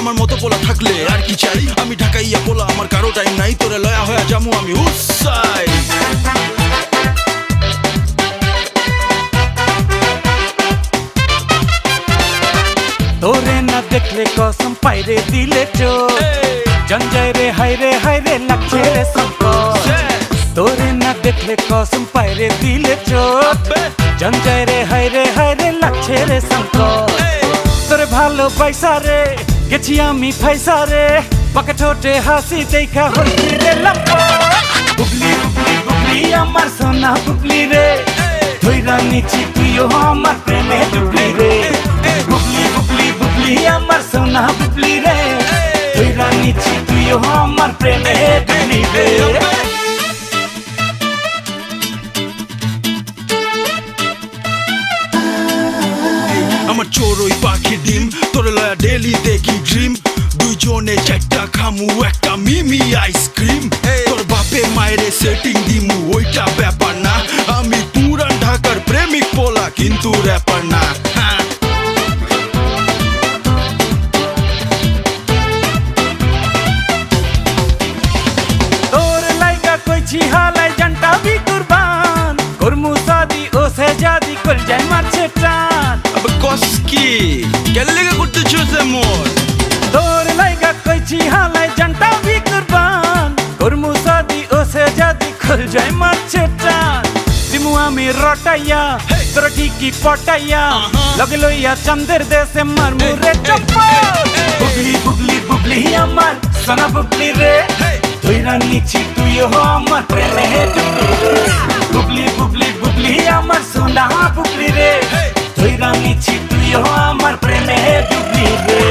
আমার মতো পোলা থাকলে আর কি চাই আমি ঢাকাইয়া পোলা আমার কারো টাইম নাই তোরে লয়া হয়ে যামু আমি উৎসাই তোরে না দেখলে কসম পাইরে দিলে চোখ জঞ্জায় রে হায় রে লাগছে রে সংকট তোরে না দেখলে কসম পাইরে দিলে চোখ জঞ্জায় রে হায় রে লাগছে রে সংকট তোরে ভালো পয়সা রে গেছি আমি ফাইসা রে পাকে ঠোঁটে হাসি দেখা হইছি রে লম্বা বুবলি বুবলি বুবলি আমার সোনা বুবলি রে ধইরা নিছি তুইও আমার প্রেমে ডুবলি রে বুবলি বুবলি বুবলি আমার সোনা বুবলি রে ধইরা নিছি তুইও আমার প্রেমে ডুবলি রে আমার চোরই পাখি ডিম তোরে লয়া ডেলি দেখি ড্রিম দুইজনে চারটা খামু একটা মিমি আইসক্রিম তোর বাপে মায়েরে সেটিং দিমু ওইটা ব্যাপার না আমি পুরান ঢাকার প্রেমিক পোলা কিন্তু র্যাপার না তোর লাইগা কইছি হালাই জানটা বি কুরবান করমু সাদি ও সেজাদি কল যায় মারছে টান আবে কসকি কেন লেগে করতেছিস এমন তোর লাইগা কইছি হালাই জানটা বি কুরবান করমু সাদি ও সেজাদি কল যায় মারছে টান দিমু আমি রটাইয়া তোর ঠিকই পটাইয়া লগে লইয়া চন্দের দেশে মারমু রে চপ্পা বুবলি বুবলি বুবলি আমার সোনা বুবলি রে ধইরা নিছি তুইও আমার প্রেমে ডুবলি রে বুবলি বুবলি বুবলি আমার সোনা বুবলি রে ধইরা নিছি তুইও আমার প্রেমে ডুবলি রে